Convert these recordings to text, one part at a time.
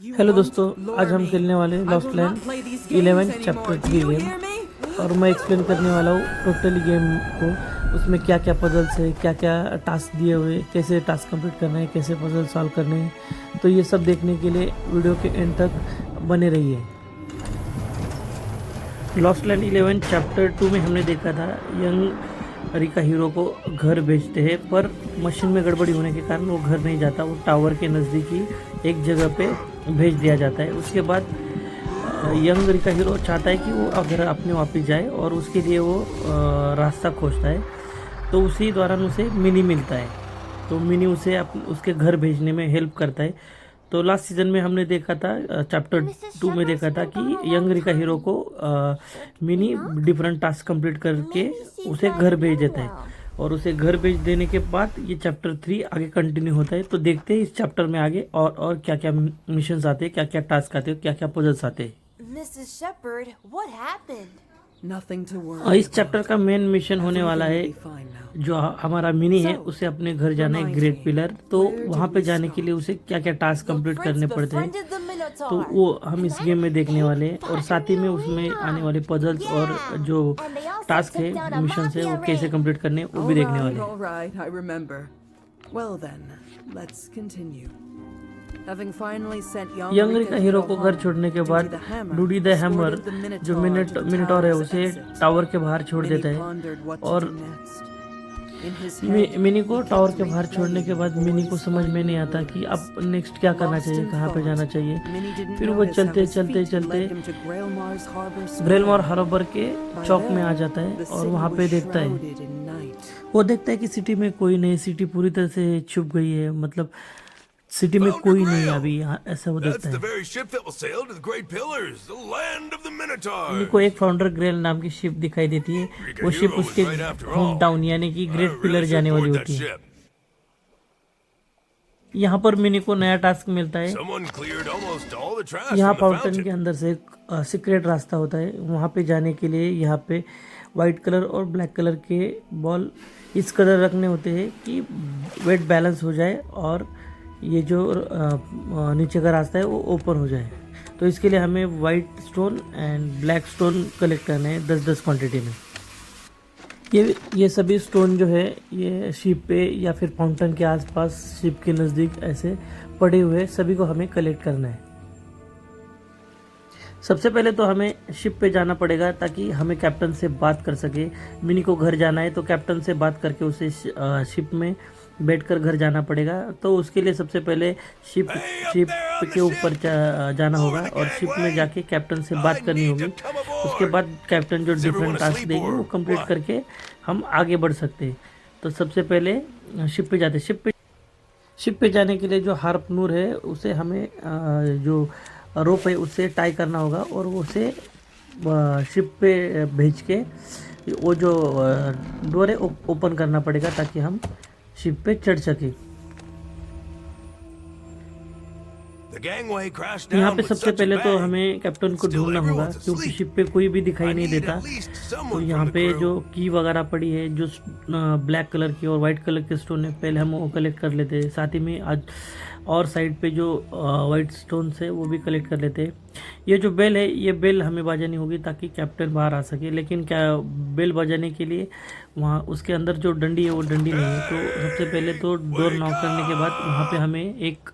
Hello दोस्तों, आज हम खेलने वाले लॉस्ट लैंड 11 चैप्टर 3 गेम और मैं एक्सप्लेन करने वाला हूँ टोटली गेम को। उसमें क्या क्या पजल्स है, क्या क्या टास्क दिए हुए, कैसे टास्क कंप्लीट करना है, कैसे पजल सॉल्व करने हैं। तो ये सब देखने के लिए वीडियो के एंड तक बने रहिए। लॉस्ट लैंड 11 चैप्टर 2 में हमने देखा था यंग रिका हीरो को घर भेजते हैं, पर मशीन में गड़बड़ी होने के कारण वो घर नहीं जाता। वो टावर के नज़दीकी एक जगह पे भेज दिया जाता है। उसके बाद यंग रिका हीरो चाहता है कि वो अगर अपने वापस जाए और उसके लिए वो रास्ता खोजता है। तो उसी दौरान उसे मिनी मिलता है, तो मिनी उसे उसके घर भेजने में हेल्प करता है। तो लास्ट सीजन में हमने देखा था, चैप्टर 2 में देखा था कि यंग रिका हीरो को मिनी डिफरेंट टास्क कंप्लीट करके उसे घर भेज देता है और उसे घर भेज देने के बाद ये चैप्टर 3 आगे कंटिन्यू होता है। तो देखते हैं इस चैप्टर में आगे और क्या क्या मिशंस आते हैं, क्या क्या टास्क आते हैं, क्या क्या पजल्स आते हैं। Mrs. Shepherd, what happened? Nothing to worry. और इस चैप्टर का मेन मिशन होने वाला है, Everything will be fine now. जो हमारा मिनी है उसे अपने घर जाना है ग्रेट पिलर। तो वहाँ पे जाने के लिए उसे क्या क्या टास्क कंप्लीट करने पड़ते हैं, Befriended the तो Minotaur. वो हम इस गेम में देखने वाले हैं। और साथ ही में उसमें आने वाले पजल्स और जो टास्क है, मिशन है, वो कैसे कंप्लीट करने हैं, वो भी देखने वाले हैं। All right, I remember. Well then, let's continue. Having finally sent young Rica hero को घर छोड़ने के बाद डूडी द हैमर जो मिनटोर है उसे टावर के बाहर छोड़ देता है। और मिनी को टावर के बाहर छोड़ने के बाद मिनी को समझ में नहीं आता कि अब नेक्स्ट क्या करना चाहिए, कहाँ पे जाना चाहिए। फिर वो चलते चलते चलते ग्रेलमोर हार्बर के चौक में आ जाता है और वहाँ पे देखता है, वो देखता है कि सिटी में कोई नहीं, सिटी पूरी तरह से छुप गई है, मतलब सिटी में कोई नहीं है अभी यहाँ, ऐसा वो देखता है। मिनी को एक फाउंडर ग्रेल नाम की शिप दिखाई देती है। वो शिप उसके होम टाउन यानी कि ग्रेट पिलर जाने वाली होती है। यहाँ पर मिनी को नया टास्क मिलता है। यहाँ फाउंटेन के अंदर से एक सीक्रेट रास्ता होता है। वहाँ पे जाने के लिए यहाँ पे वाइट कलर और ब्लैक कलर के बॉल इस कदर रखने होते हैं कि वेट बैलेंस हो जाए और ये जो नीचे का रास्ता है वो ओपन हो जाए। तो इसके लिए हमें white stone and black stone collect करने हैं 10-10 क्वांटिटी में। ये सभी स्टोन जो है ये शिप पे या फिर फाउंटेन के आसपास शिप के नज़दीक ऐसे पड़े हुए सभी को हमें कलेक्ट करना है। सबसे पहले तो हमें शिप पे जाना पड़ेगा ताकि हमें कैप्टन से बात कर सके। मिनी को घर जाना है तो कैप्टन से बात करके उसे शिप में बैठकर घर जाना पड़ेगा। तो उसके लिए सबसे पहले शिप के ऊपर जाना होगा और शिप में जाके कैप्टन से बात करनी होगी। उसके बाद कैप्टन जो डिफरेंट टास्क देंगे वो कंप्लीट करके हम आगे बढ़ सकते हैं। तो सबसे पहले शिप पे जाते हैं। शिप पे जाने के लिए जो हार्पनूर है उसे हमें जो रोप है उससे टाई करना होगा और वो उसे शिप पे भेज के वो जो डोर है ओपन करना पड़ेगा ताकि हम शिप पे चढ़ सके। यहाँ पे सबसे पहले तो हमें कैप्टन को ढूंढना होगा क्योंकि शिप पे कोई भी दिखाई नहीं देता। तो यहाँ पे जो की वगैरह पड़ी है, जो ब्लैक कलर की और वाइट कलर के स्टोन है, पहले हम वो कलेक्ट कर लेते हैं। साथ ही में आज और साइड पे जो वाइट स्टोन्स है वो भी कलेक्ट कर लेते हैं। ये जो बेल है, ये बेल हमें बजानी होगी ताकि कैप्टन बाहर आ सके। लेकिन क्या बेल बजाने के लिए वहाँ उसके अंदर जो डंडी है वो डंडी नहीं है। तो सबसे पहले तो डोर नॉक करने के बाद वहाँ पे हमें एक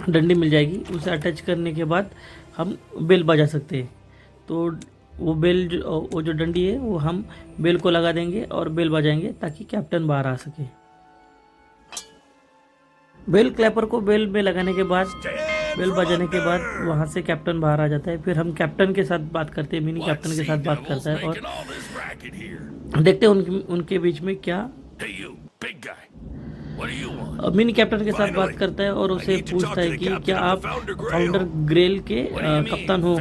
डंडी मिल जाएगी, उसे अटैच करने के बाद हम बेल बजा सकते हैं। तो वो वो जो डंडी है वो हम बेल को लगा देंगे और बेल बजाएंगे ताकि कैप्टन बाहर आ सके। बेल क्लैपर को बेल में लगाने के बाद, बेल बजाने के बाद वहाँ से कैप्टन बाहर आ जाता है। फिर हम कैप्टन के साथ बात करते हैं, मिनी कैप्टन के साथ बात करता है और देखते हैं उनके बीच में क्या। मिनी कैप्टन के साथ बात करता है और उसे पूछता है कि क्या आप फाउंडर ग्रेल के कप्तान हो।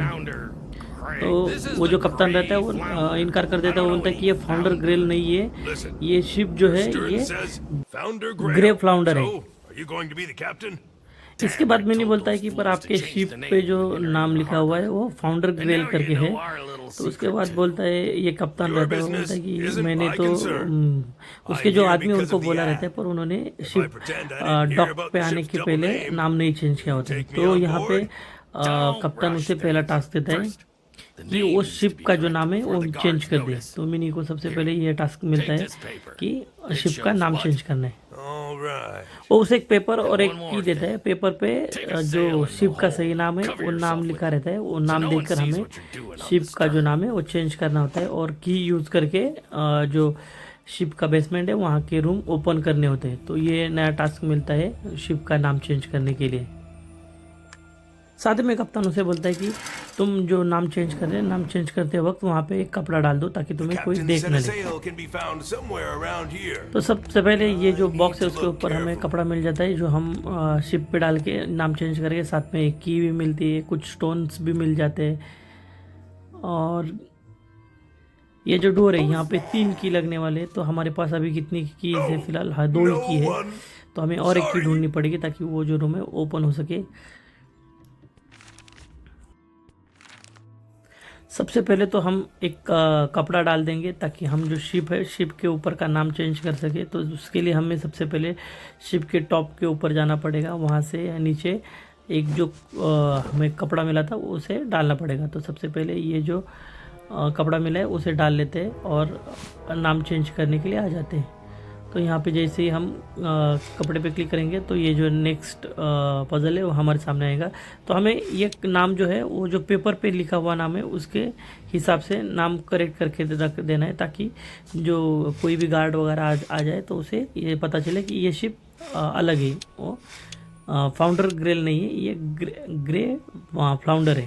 तो वो जो कप्तान रहता है वो इनकार कर देता है। वो बोलता है कि ये फाउंडर ग्रेल नहीं है, ये शिप जो है ये ग्रे फ्लाउंडर है। इसके बाद मैंने बोलता है कि पर आपके शिप पे जो नाम लिखा हुआ है वो फाउंडर ग्रेल करके है। तो उसके बाद बोलता है, ये कप्तान रहता है, वो बोलता है कि मैंने तो उसके जो आदमी उनको बोला रहता है, पर उन्होंने शिप डॉक पे आने के पहले नाम नहीं चेंज किया होता है। तो यहाँ पे कप्तान उसे पहला टास्क देता है कि वो शिप का जो नाम है वो चेंज कर दे। तो मिनी को सबसे पहले ये टास्क मिलता है कि शिप का नाम चेंज करना है। वो उसे एक पेपर और एक की देता है। पेपर पे जो शिप का सही नाम है वो नाम लिखा रहता है, वो नाम देकर हमें शिप का जो नाम है वो चेंज करना होता है। और की यूज़ करके जो शिप का बेसमेंट है वहाँ के रूम ओपन करने होते हैं। तो ये नया टास्क मिलता है शिप का नाम चेंज करने के लिए। साथ में कप्तान उसे बोलता है कि तुम जो नाम चेंज कर रहे हैं, नाम चेंज करते वक्त वहाँ पे एक कपड़ा डाल दो ताकि तुम्हें कोई देख न ले। तो सबसे पहले ये जो बॉक्स है उसके ऊपर हमें कपड़ा मिल जाता है जो हम शिप पे डाल के नाम चेंज करके, साथ में एक की भी मिलती है, कुछ स्टोन्स भी मिल जाते हैं। और ये जो डोर है यहाँ पे 3 की लगने वाले, तो हमारे पास अभी कितनी की है फिलहाल? हाँ, 2 ही की है। तो हमें और एक की ढूंढनी पड़ेगी ताकि वो जो रूम है ओपन हो सके। सबसे पहले तो हम एक कपड़ा डाल देंगे ताकि हम जो शिप है, शिप के ऊपर का नाम चेंज कर सके। तो उसके लिए हमें सबसे पहले शिप के टॉप के ऊपर जाना पड़ेगा, वहाँ से नीचे एक जो हमें कपड़ा मिला था उसे डालना पड़ेगा। तो सबसे पहले ये जो कपड़ा मिला है उसे डाल लेते हैं और नाम चेंज करने के लिए आ जाते हैं। तो यहाँ पे जैसे ही हम कपड़े पे क्लिक करेंगे तो ये जो नेक्स्ट पजल है वो हमारे सामने आएगा। तो हमें ये नाम जो है वो जो पेपर पे लिखा हुआ नाम है उसके हिसाब से नाम करेक्ट करके देना है ताकि जो कोई भी गार्ड वगैरह आ जाए तो उसे ये पता चले कि ये शिप अलग है, वो फाउंडर ग्रेल नहीं है, ये ग्रे फ्लाउंडर है।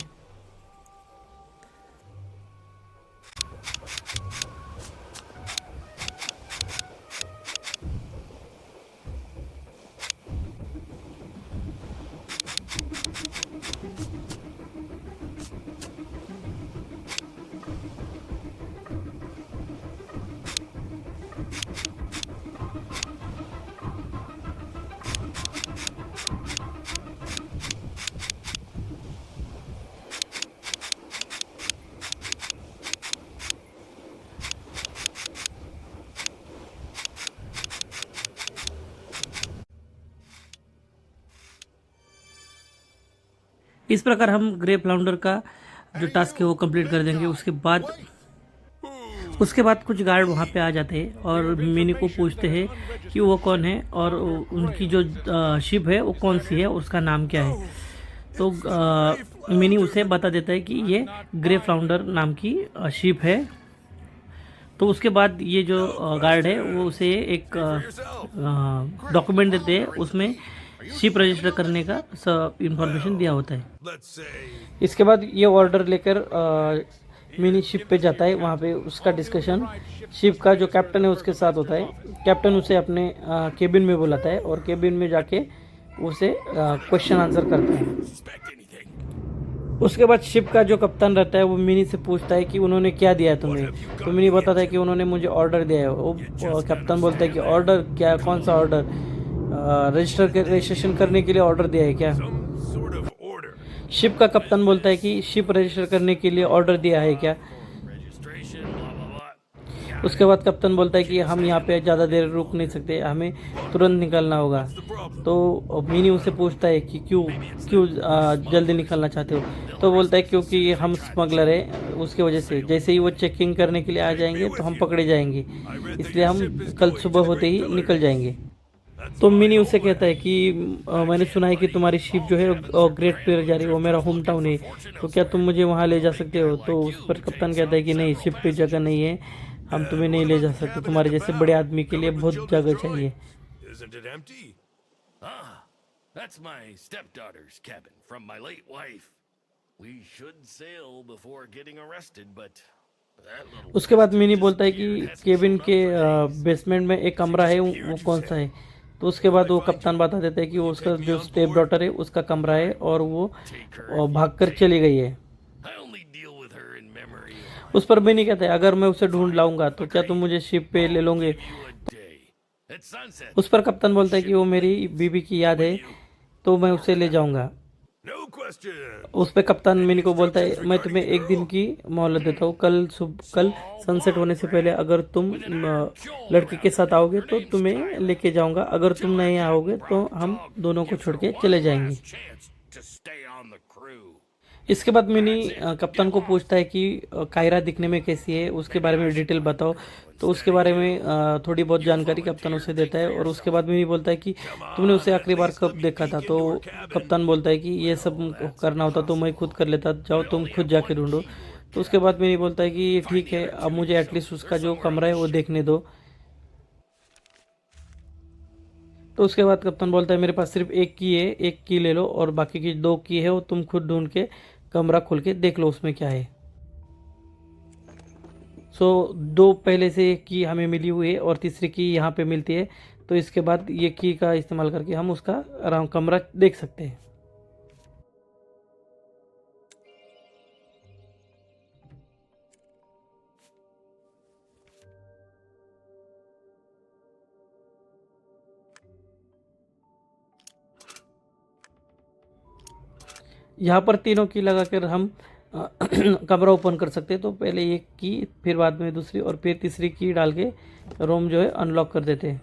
इस प्रकार हम ग्रे फ्लाउंडर का जो टास्क है वो कंप्लीट कर देंगे। उसके बाद कुछ गार्ड वहाँ पे आ जाते हैं और मिनी को पूछते हैं कि वो कौन है और उनकी जो शिप है वो कौन सी है, उसका नाम क्या है। तो मिनी उसे बता देता है कि ये ग्रे फ्लाउंडर नाम की शिप है। तो उसके बाद ये जो गार्ड है वो उसे एक डॉक्यूमेंट देते हैं, उसमें शिप रजिस्टर करने का सब इंफॉर्मेशन दिया होता है। इसके बाद ये ऑर्डर लेकर मिनी शिप पे जाता है। वहाँ पे उसका डिस्कशन शिप का जो कैप्टन है उसके साथ होता है। कैप्टन उसे अपने केबिन में बुलाता है और केबिन में जाके उसे क्वेश्चन आंसर करता है। उसके बाद शिप का जो कप्तान रहता है वो मिनी से पूछता है कि उन्होंने क्या दिया है तुम्हें। तो मिनी बताता है कि उन्होंने मुझे ऑर्डर दिया है। वो कैप्टन बोलता है कि ऑर्डर क्या, कौन सा ऑर्डर? रजिस्ट्रेशन करने के लिए ऑर्डर दिया है क्या? शिप का कप्तान बोलता है कि शिप रजिस्टर करने के लिए ऑर्डर दिया है क्या? उसके बाद कप्तान बोलता है कि हम यहाँ पे ज़्यादा देर रुक नहीं सकते, हमें तुरंत निकलना होगा। तो मिनी उसे पूछता है कि क्यों जल्दी निकलना चाहते हो? तो बोलता है क्योंकि हम स्मगलर हैं, उसकी वजह से जैसे ही वो चेकिंग करने के लिए आ जाएंगे तो हम पकड़े जाएंगे, इसलिए हम कल सुबह होते ही निकल जाएंगे। तो मिनी उसे कहता है कि मैंने सुना है कि तुम्हारी शिप जो है ग्रेट पियर जा रही है, वो मेरा होम टाउन है, तो क्या तुम मुझे वहाँ ले जा सकते हो? तो उस पर कप्तान कहता है कि नहीं, शिप पे जगह नहीं है, हम तुम्हें नहीं ले जा सकते, तुम्हारे जैसे बड़े आदमी के लिए बहुत जगह चाहिए। That's my stepdaughter's cabin from my late wife. We should sail before getting arrested, but उसके बाद मिनी बोलता है कि केबिन के बेसमेंट में एक कमरा है, वो कौन सा है? तो उसके बाद वो कप्तान बता देता है कि वो उसका जो स्टेप डॉटर है उसका कमरा है और वो भागकर चली गई है। उस पर मिनी कहता है अगर मैं उसे ढूंढ लाऊंगा तो क्या तुम मुझे शिप पे ले लोगे? उस पर कप्तान बोलता है कि वो मेरी बीबी की याद है, तो मैं उसे ले जाऊंगा। No question. उस पे कप्तान मिनी को बोलता है, मैं तुम्हें एक दिन की मोहलत देता हूँ, कल सनसेट होने से पहले अगर तुम लड़के के साथ आओगे तो तुम्हें लेके जाऊंगा, अगर तुम नहीं आओगे तो हम दोनों को छोड़ के चले जाएंगे। Chance to stay on the crew. इसके बाद मिनी कप्तान को पूछता है कि कायरा दिखने में कैसी है, उसके बारे में डिटेल बताओ। तो उसके बारे में थोड़ी बहुत जानकारी कप्तान उसे देता है, और उसके बाद मिनी बोलता है कि तुमने उसे आखिरी बार कब देखा था। तो कप्तान बोलता है कि ये सब करना होता तो मैं खुद कर लेता, जाओ तुम खुद जाके ढूंढो। तो उसके बाद मिनी बोलता है कि ठीक है, अब मुझे एटलीस्ट उसका जो कमरा है वो देखने दो। तो उसके बाद कप्तान बोलता है, मेरे पास सिर्फ एक की है, एक की ले लो, और बाकी की 2 की है वो तुम खुद ढूंढ के कमरा खोल के देख लो उसमें क्या है। सो 2 पहले से की हमें मिली हुई है और तीसरी की यहाँ पे मिलती है। तो इसके बाद ये की का इस्तेमाल करके हम उसका आराम कमरा देख सकते हैं। यहाँ पर तीनों की लगाकर हम कमरा ओपन कर सकते हैं। तो पहले एक की, फिर बाद में दूसरी, और फिर तीसरी की डाल के रोम जो है अनलॉक कर देते हैं।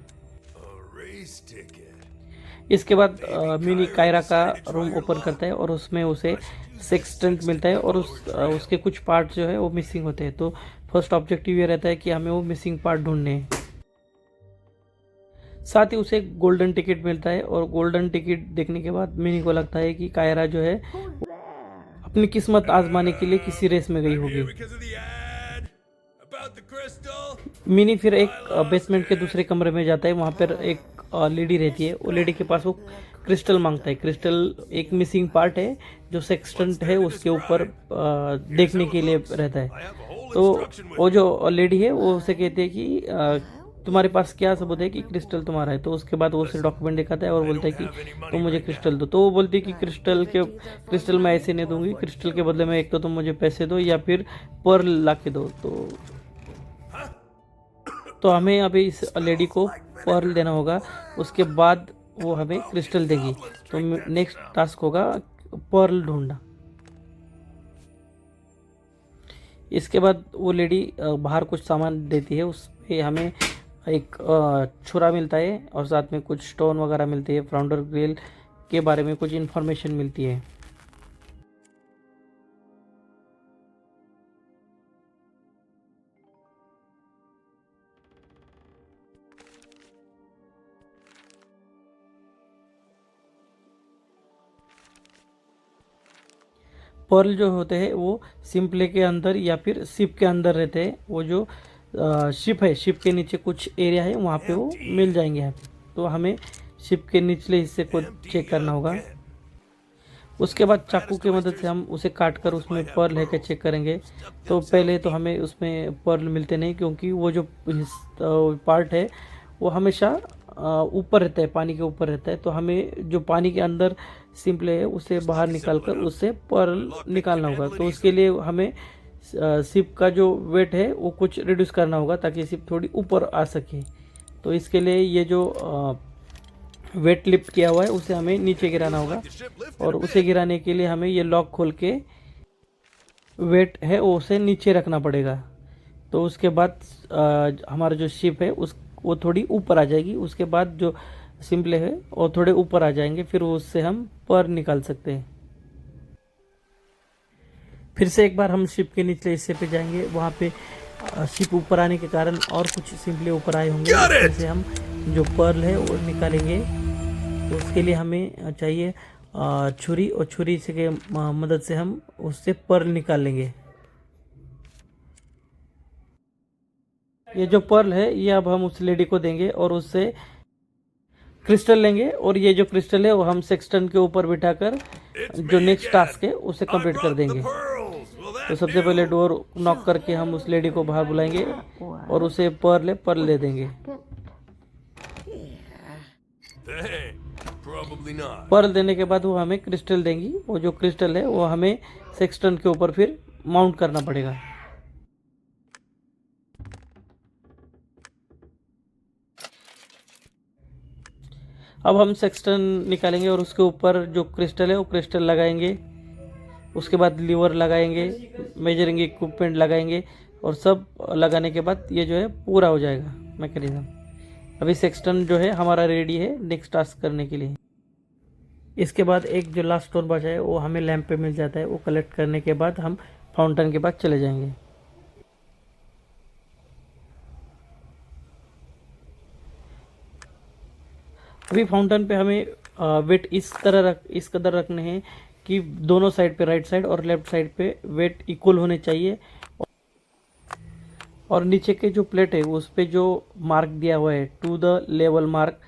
A race ticket. इसके बाद मिनी कायरा का रूम ओपन करता है और उसमें उसे सेक्सटेंट मिलता है, और उसके कुछ पार्ट जो है वो मिसिंग होते हैं। तो फर्स्ट ऑब्जेक्टिव ये रहता है कि हमें वो मिसिंग पार्ट ढूंढने हैं। साथ ही उसे गोल्डन टिकट मिलता है, और गोल्डन टिकट देखने के बाद मिनी को लगता है कि कायरा जो है अपनी किस्मत आजमाने के लिए किसी रेस में गई होगी। Because of the ad about the crystal. Mini फिर एक बेसमेंट के दूसरे कमरे में जाता है। वहाँ पर एक लेडी रहती है, वो लेडी के पास वो क्रिस्टल मांगता है। क्रिस्टल एक मिसिंग पार्ट है जो सेक्सटेंट है उसके ऊपर देखने के लिए रहता है। तो वो जो लेडी है वो उसे कहती है कि तुम्हारे पास क्या सबूत है कि क्रिस्टल तुम्हारा है। तो उसके बाद वो उसे डॉक्यूमेंट दिखाता है और बोलता है कि तुम मुझे क्रिस्टल दो। तो वो बोलती है कि क्रिस्टल मैं ऐसे नहीं दूंगी, क्रिस्टल के बदले में एक तो तुम मुझे पैसे दो या फिर पर्ल ला के दो। तो हमें अभी इस लेडी को पर्ल देना होगा, उसके बाद वो हमें क्रिस्टल देगी। तो नेक्स्ट टास्क होगा पर्ल ढूंढना। इसके बाद वो लेडी बाहर कुछ सामान देती है, उसमें हमें एक छुरा मिलता है और साथ में कुछ स्टोन वगैरह मिलती है। फाउंडर ग्रिल के बारे में कुछ इन्फॉर्मेशन मिलती है। पर्ल जो होते हैं वो सिंपले के अंदर या फिर शिप के अंदर रहते हैं। वो जो शिप है, शिप के नीचे कुछ एरिया है वहाँ पे वो मिल जाएंगे यहाँ पे। तो हमें शिप के निचले हिस्से को चेक करना होगा। उसके बाद चाकू की मदद से हम उसे काट कर उसमें पर्ल है क्या चेक करेंगे। तो पहले तो हमें उसमें पर्ल मिलते नहीं, क्योंकि वो जो पार्ट है वो हमेशा ऊपर रहता है, पानी के ऊपर रहता है। तो हमें जो पानी के अंदर सिंपले है उसे बाहर निकाल कर उससे पर्ल निकालना होगा। तो उसके लिए हमें शिप का जो वेट है वो कुछ रिड्यूस करना होगा ताकि शिप थोड़ी ऊपर आ सके। तो इसके लिए ये जो वेट लिफ्ट किया हुआ है उसे हमें नीचे गिराना होगा, और उसे गिराने के लिए हमें ये लॉक खोल के वेट है वो उसे नीचे रखना पड़ेगा। तो उसके बाद हमारा जो शिप है वो थोड़ी ऊपर आ जाएगी। उसके बाद जो सिंपले है वो थोड़े ऊपर आ जाएंगे, फिर उससे हम पर निकाल सकते हैं। फिर से एक बार हम शिप के निचले हिस्से पे जाएंगे, वहाँ पे शिप ऊपर आने के कारण और कुछ सिंपले ऊपर आए होंगे, जिससे हम जो पर्ल है वो निकालेंगे। तो उसके लिए हमें चाहिए छुरी, और छुरी से के मदद से हम उससे पर्ल निकाल लेंगे। ये जो पर्ल है ये अब हम उस लेडी को देंगे और उससे क्रिस्टल लेंगे, और ये जो क्रिस्टल है वो हम सेक्सटन के ऊपर बिठाकर जो नेक्स्ट टास्क है उसे कंप्लीट कर देंगे। तो सबसे पहले डोर नॉक करके हम उस लेडी को बाहर बुलाएंगे और उसे पर्ल दे देंगे। पर्ल देने के बाद वो हमें क्रिस्टल देंगी। वो जो क्रिस्टल है वो हमें सेक्सटन के ऊपर फिर माउंट करना पड़ेगा। अब हम सेक्सटन निकालेंगे और उसके ऊपर जो क्रिस्टल है वो क्रिस्टल लगाएंगे। उसके बाद लीवर लगाएंगे, मेजरिंग इक्विपमेंट लगाएंगे और सब लगाने के बाद ये जो है पूरा हो जाएगा मैकेनिज्म। अभी सेक्सटन जो है हमारा रेडी है नेक्स्ट टास्क करने के लिए। इसके बाद एक जो लास्ट स्टोन बचा है वो हमें लैंप पे मिल जाता है, वो कलेक्ट करने के बाद हम फाउंटेन के पास चले जाएंगे। अभी फाउंटेन पे हमें वेट इस कदर रखने हैं कि दोनों साइड पे, राइट साइड और लेफ्ट साइड पे वेट इक्वल होने चाहिए। और नीचे के जो प्लेट है उस पे जो मार्क दिया हुआ है to the level mark,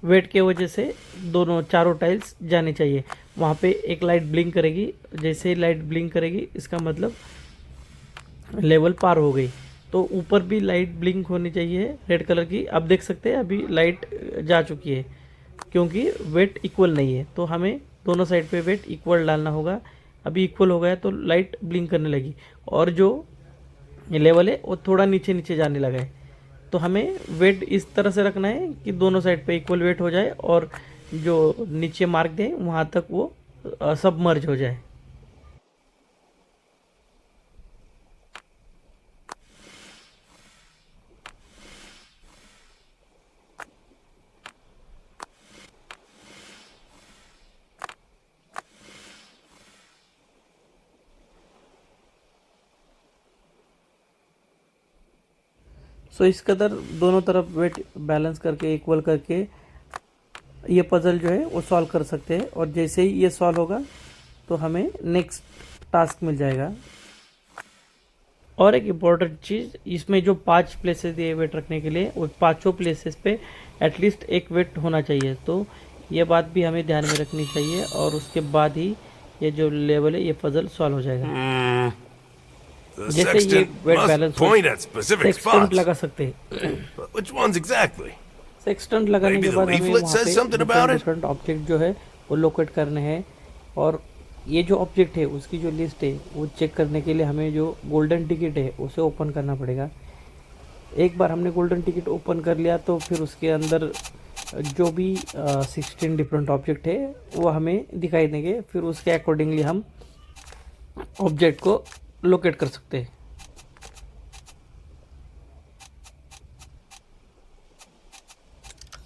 weight के वजह से दोनों चारों टाइल्स जानी चाहिए। वहाँ पे एक लाइट ब्लिंक करेगी, जैसे ही लाइट ब्लिंक करेगी इसका मतलब लेवल पार हो गई। तो ऊपर भी लाइट ब्लिंक होनी चाहिए रेड कलर की। आप देख सकते हैं अभी लाइट जा चुकी है क्योंकि वेट इक्वल नहीं है, तो हमें दोनों साइड पे वेट इक्वल डालना होगा। अभी इक्वल हो गया तो लाइट ब्लिंक करने लगी और जो लेवल है वो थोड़ा नीचे नीचे जाने लगा है। तो हमें वेट इस तरह से रखना है कि दोनों साइड पे इक्वल वेट हो जाए और जो नीचे मार्क दे वहाँ तक वो सब मर्ज हो जाए। सो इस कदर दोनों तरफ वेट बैलेंस करके इक्वल करके ये पजल जो है वो सॉल्व कर सकते हैं। और जैसे ही ये सॉल्व होगा तो हमें नेक्स्ट टास्क मिल जाएगा। और एक इम्पॉर्टेंट चीज़, इसमें जो 5 प्लेसेस दिए वेट रखने के लिए, वो पाँचों प्लेसेस पे एटलीस्ट एक वेट होना चाहिए। तो ये बात भी हमें ध्यान में रखनी चाहिए और उसके बाद ही ये जो लेवल है ये पजल सॉल्व हो जाएगा। The जैसे ये sextant weight must balance point at specific sextant spots. लगा सकते हैं। But which ones exactly? Sextant लगाने Maybe के the बाद हमें leaflet वहाँ says पे something about it? Different object जो है वो लोकेट करने हैं। और ये जो ऑब्जेक्ट है उसकी जो लिस्ट है वो चेक करने के लिए हमें जो गोल्डन टिकट है उसे ओपन करना पड़ेगा। एक बार हमने गोल्डन टिकट ओपन कर लिया तो फिर उसके अंदर जो भी 16 डिफरेंट ऑब्जेक्ट है वो हमें दिखाई देंगे। फिर उसके अकॉर्डिंगली हम ऑब्जेक्ट को लोकेट कर सकते हैं।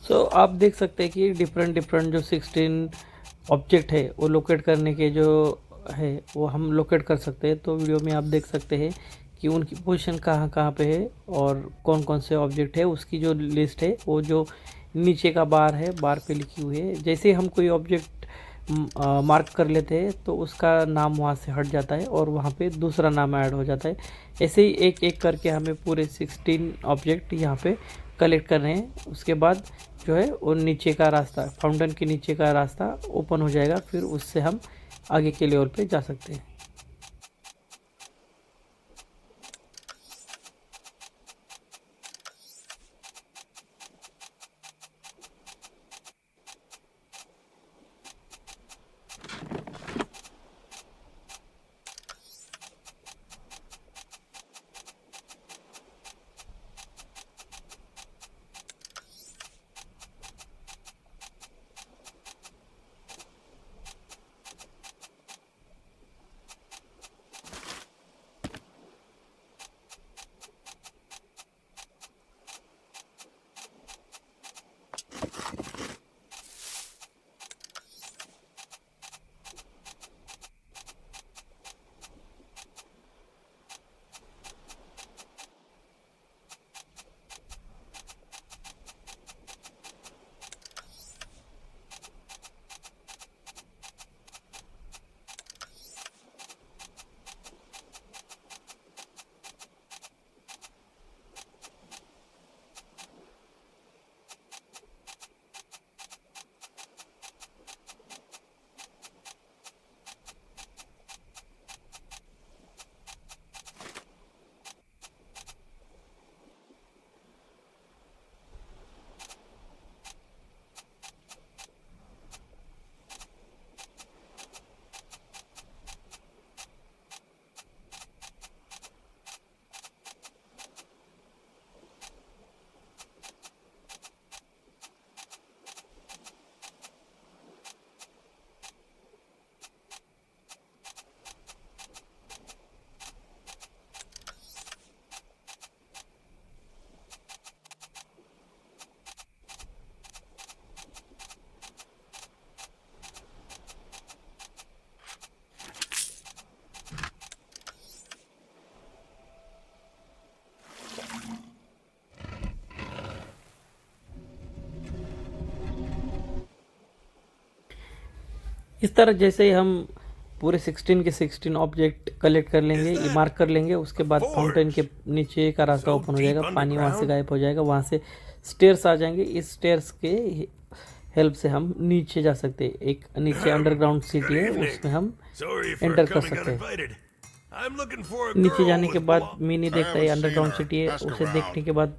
सो आप देख सकते हैं कि डिफरेंट जो 16 ऑब्जेक्ट है वो लोकेट करने के जो है वो हम लोकेट कर सकते हैं। तो वीडियो में आप देख सकते हैं कि उनकी पोजीशन कहाँ कहाँ पे है और कौन कौन से ऑब्जेक्ट है, उसकी जो लिस्ट है वो जो नीचे का बार है, बार पे लिखी हुई है। जैसे हम कोई ऑब्जेक्ट मार्क कर लेते हैं तो उसका नाम वहाँ से हट जाता है और वहाँ पे दूसरा नाम ऐड हो जाता है। ऐसे ही एक एक करके हमें पूरे 16 ऑब्जेक्ट यहाँ पे कलेक्ट कर रहे हैं। उसके बाद जो है वो नीचे का रास्ता, फाउंटेन के नीचे का रास्ता ओपन हो जाएगा, फिर उससे हम आगे के लेवल पे जा सकते हैं। इस तरह जैसे ही हम पूरे 16 के 16 ऑब्जेक्ट कलेक्ट कर लेंगे, ये मार्क कर लेंगे, उसके बाद फाउंटेन के नीचे का रास्ता ओपन हो जाएगा, पानी वहाँ से गायब हो जाएगा, वहाँ से स्टेयर्स आ जाएंगे। इस स्टेयर्स के हेल्प से हम नीचे जा सकते हैं। एक नीचे अंडरग्राउंड सिटी है, उसमें हम एंटर कर सकते हैं। नीचे जाने के बाद मिनी देखता है अंडरग्राउंड सिटी है, उसे देखने के बाद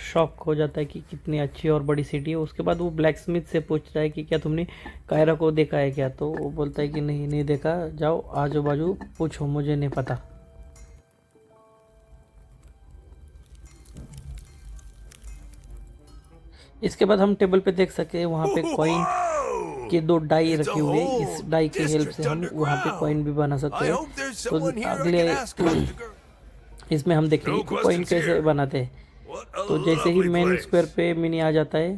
शॉक हो जाता है कि कितनी अच्छी और बड़ी सिटी है। उसके बाद वो ब्लैक स्मिथ से पूछता है कि क्या तुमने कायरा को देखा है क्या? तो वो बोलता है कि नहीं देखा, जाओ आजू बाजू पूछो, मुझे नहीं पता। इसके बाद हम टेबल पे देख सके वहाँ पे कॉइन के 2 डाई रखे हुए, इस डाई की हेल्प से हम वहाँ पे कॉइन भी बना सकते हैं। तो अगले इसमें हम देखेंगे कि कॉइन कैसे बनाते हैं। तो जैसे ही मेन स्क्वायर पे मिनी आ जाता है,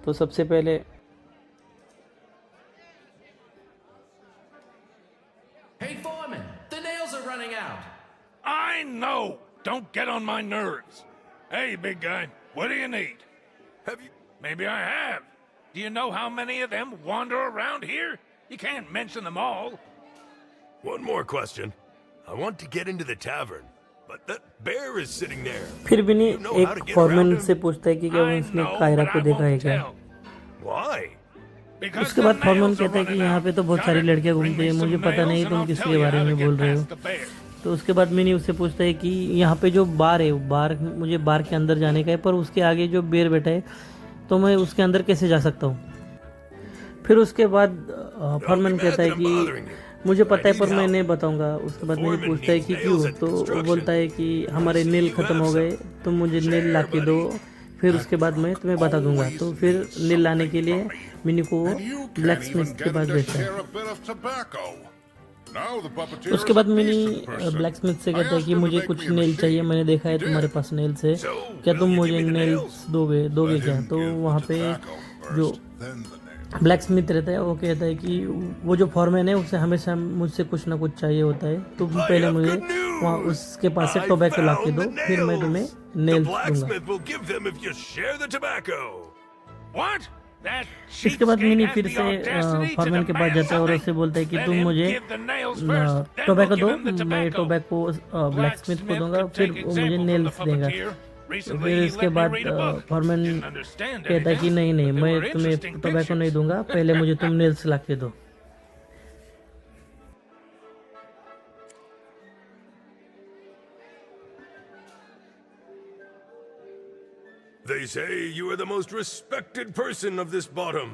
तो सबसे पहले Hey, Foreman, the nails are running out. I know! Don't get on my nerves. Hey, big guy, what do you need? Have you? Maybe I have. Do you know how many of them wander around here? You can't mention them all. One more question. I want to get into the tavern, but that bear is sitting there. फिर भी नहीं You know how to एक get foreman around him? से पूछता है कि क्या I उसने know, कायरा but को I देखा है won't क्या? tell. Why? Because उसके the बाद फॉरमैन nails are कहता है कि running यहाँ out. पे तो बहुत सारी Got it? लड़कियाँ Bring घूमती me हैं, मुझे some पता nails नहीं and तुम I'll किसके tell you बारे how में to बोल get रहे हो। past the bear. तो उसके बाद मिनी उससे पूछता है कि यहाँ पे जो बार है, बार मुझे बार के अंदर जाने का है, पर उसके आगे जो बेर बैठा है तो मैं उसके अंदर कैसे जा सकता हूँ? फिर उसके बाद फॉरमैन कहता है कि मुझे पता है पर मैं नहीं बताऊंगा। उसके बाद मिनी पूछता है कि क्यों? तो वो बोलता है कि हमारे नेल ख़त्म हो गए, तुम मुझे नेल ला के दो, फिर उसके बाद मैं तुम्हें बता दूंगा। तो फिर नेल लाने के लिए मिनी को ब्लैक स्मिथ के पास भेजता है। उसके बाद मिनी ब्लैक स्मिथ से कहता है कि मुझे कुछ नेल चाहिए, मैंने देखा है तुम्हारे पास नेल्स है, क्या तुम मुझे नेल्स दोगे क्या? तो वहाँ पे जो ब्लैक स्मिथ रहता है वो कहता है कि वो जो फॉरमैन है उसे हमेशा मुझसे कुछ ना कुछ चाहिए होता है, तुम पहले मुझे वहाँ उसके पास से टोबैको ला के दो, फिर मैं तुम्हें The नेल्स दूंगा। blacksmith will give them if you share the tobacco. What? That इसके बाद मिनी cheapskate फिर has the से audacity to फॉरमैन के पास demand जाता है और something. उससे बोलता है कि Let तुम him मुझे give the nails first, then tobacco we'll दो, give him the मैं tobacco. टोबैको ब्लैक स्मिथ को दूंगा, could फिर take वो मुझे example नेल्स from the देगा। puppeteer. तो Recently, फिर he इसके let me बाद read a book. Foreman Didn't understand कहता है कि anything, नहीं but there मैं were तुम्हें interesting टोबैको नहीं pictures. दूंगा, पहले मुझे तुम नेल्स ला के दो। They say you are the most respected person of this bottom.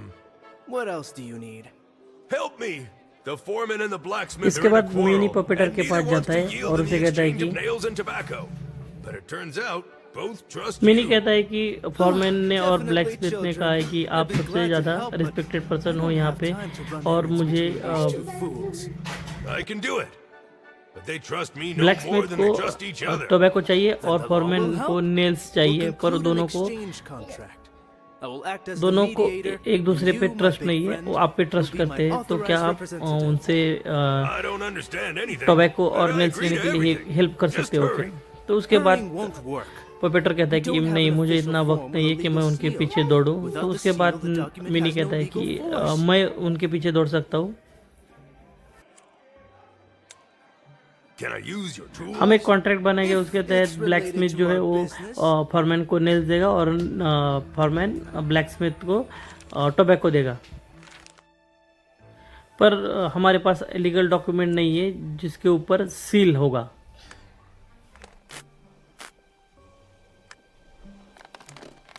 What else do you need? Help me! The foreman and the blacksmith इसके are in a बाद मिनी quarrel, पपेटर and के neither पास wants जाता to है yield और in उसे the कहता है exchange of कि nails and tobacco. But it turns out both trust mini you. कहता है कि फॉरमैन ने और ब्लैक Definitely, स्मिथ ने कहा है कि आप children. I'd be सबसे glad to ज़्यादा help, but respected person we हो don't यहाँ have पे, time to run और errands मुझे between these two fools. I can do it. But they trust me no black more Smith than they trust each को other. Tobacco चाहिए और The law foreman will को help. Nails We'll चाहिए, पर conclude an दोनों को exchange contract. I will act as the दोनों को mediator, एक दूसरे and पे you, my ट्रस्ट big नहीं है, friend, वो आप पे will ट्रस्ट be करते my हैं, तो क्या authorized आप representative. उनसे I don't understand anything. Tobacco but और I नेल्स agree लेने to के लिए everything. हेल्प कर Just सकते हो hurry. क्या? तो उसके बाद Hurrying won't work. पपेटर कहता है कि don't have नहीं, an मुझे official इतना form वक्त नहीं है with a कि मैं legal उनके seal. पीछे दौड़ूं। Without तो the उसके seal, बाद the document mini has no कहता है legal कि force. मैं उनके पीछे दौड़ सकता हूँ। Can I use your tools? हम एक कॉन्ट्रैक्ट बनाएंगे, उसके तहत ब्लैक स्मिथ जो है वो फॉरमैन को नेल्स देगा और फॉरमैन ब्लैक स्मिथ को टोबैको देगा। पर हमारे पास लीगल डॉक्यूमेंट नहीं है जिसके ऊपर सील होगा।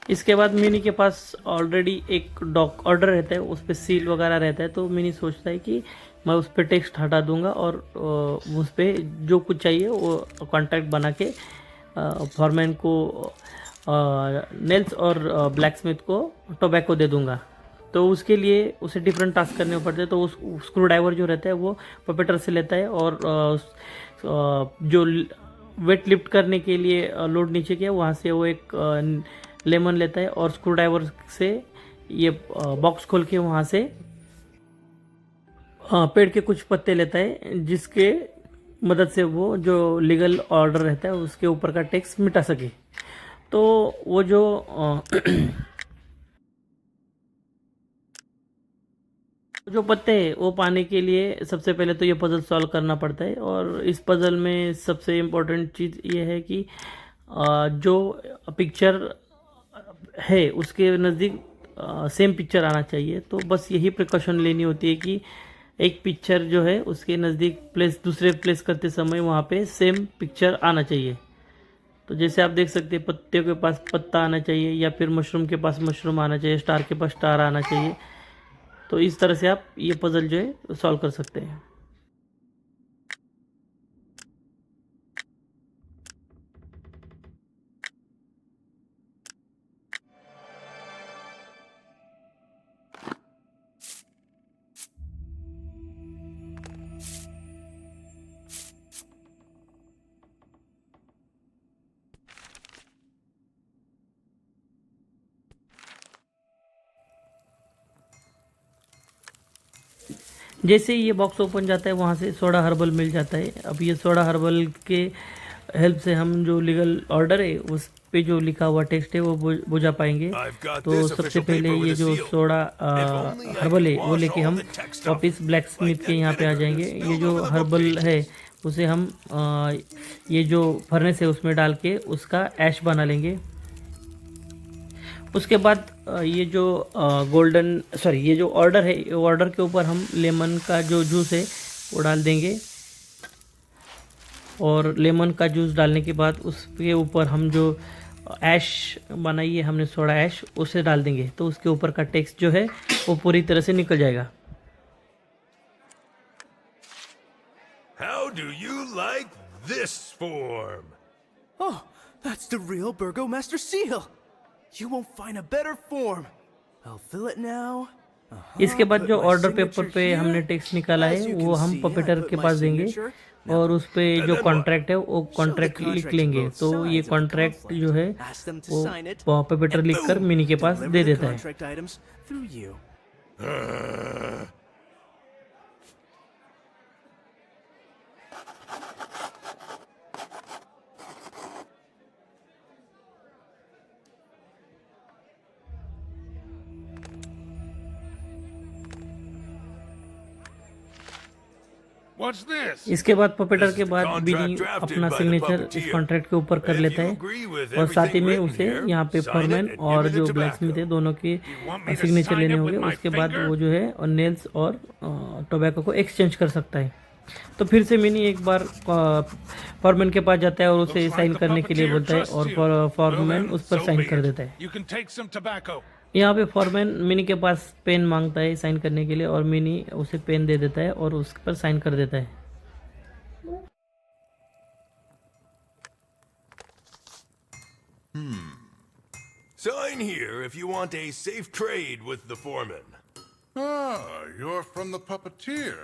इसके बाद मिनी के पास ऑलरेडी एक डॉक ऑर्डर रहता है, उस पर सील वगैरह रहता है, तो मिनी सोचता है कि मैं उस पर टेक्स्ट हटा दूंगा और उस पर जो कुछ चाहिए वो कॉन्ट्रैक्ट बना के फॉरमैन को नेल्स और ब्लैक स्मिथ को टोबैको दे दूंगा। तो उसके लिए उसे डिफरेंट टास्क करने पड़ते हैं। तो उस स्क्रू ड्राइवर जो रहता है वो पपेटर से लेता है और जो वेट लिफ्ट करने के लिए लोड नीचे किया वहाँ से वो एक लेमन लेता है और स्क्रू ड्राइवर से ये बॉक्स खोल के वहाँ से पेड़ के कुछ पत्ते लेता है, जिसके मदद से वो जो लीगल ऑर्डर रहता है उसके ऊपर का टैक्स मिटा सके। तो वो जो पत्ते हैं वो पाने के लिए सबसे पहले तो ये पजल सॉल्व करना पड़ता है। और इस पजल में सबसे इम्पोर्टेंट चीज़ ये है कि जो पिक्चर है उसके नज़दीक सेम पिक्चर आना चाहिए। तो बस यही प्रिकॉशन लेनी होती है कि एक पिक्चर जो है उसके नज़दीक दूसरे प्लेस करते समय वहाँ पे सेम पिक्चर आना चाहिए। तो जैसे आप देख सकते हैं पत्ते के पास पत्ता आना चाहिए, या फिर मशरूम के पास मशरूम आना चाहिए, स्टार के पास स्टार आना चाहिए। तो इस तरह से आप ये पजल जो है सॉल्व कर सकते हैं। जैसे ही ये बॉक्स ओपन जाता है वहाँ से सोडा हर्बल मिल जाता है। अब ये सोडा हर्बल के हेल्प से हम जो लीगल ऑर्डर है उस पे जो लिखा हुआ टेक्स्ट है वो बुझा पाएंगे। तो सबसे पहले ये जो सोडा हर्बल है वो लेके हम वापस ब्लैक स्मिथ के यहाँ पे आ जाएंगे। ये जो हर्बल है उसे हम ये जो फर्नेस है उसमें डाल के उसका ऐश बना लेंगे। उसके बाद ये जो ये जो ऑर्डर है, ऑर्डर के ऊपर हम लेमन का जो जूस है वो डाल देंगे। और लेमन का जूस डालने के बाद उसके ऊपर हम जो ऐश बनाई है हमने सोडा ऐश उसे डाल देंगे। तो उसके ऊपर का टेक्स्ट जो है वो पूरी तरह से निकल जाएगा। How do you like this form? Oh, that's the real Burgomaster seal. You won't find a better form. I'll fill it now. इसके बाद जो ऑर्डर पेपर पे हमने टेक्स्ट निकाला है वो हम पपेटर के पास देंगे और उस पे जो कॉन्ट्रैक्ट है वो कॉन्ट्रैक्ट लिख लेंगे। तो ये कॉन्ट्रैक्ट जो है वो पपेटर लिखकर मिनी के पास दे देता है। What's this? इसके बाद पपेटर के बाद बिनी अपना सिग्नेचर इस कॉन्ट्रैक्ट के ऊपर कर लेता है और साथ ही में उसे यहाँ पे फॉरमैन और जो ब्लैक स्मिथ है दोनों के सिग्नेचर लेने होंगे। उसके बाद वो जो है और नेल्स और टोबैको को एक्सचेंज कर सकता है। तो फिर से मिनी एक बार फॉरमैन के पास जाता है और उसे साइन करने के लिए बोलता है और फॉरमैन उस पर साइन कर देता है। You can take some tobacco. यहाँ पे फॉरमैन मिनी के पास पेन मांगता है साइन करने के लिए और मिनी उसे पेन दे देता है और उस पर साइन कर देता है। Sign here if you want a safe trade with the foreman. Ah, you're from the puppeteer.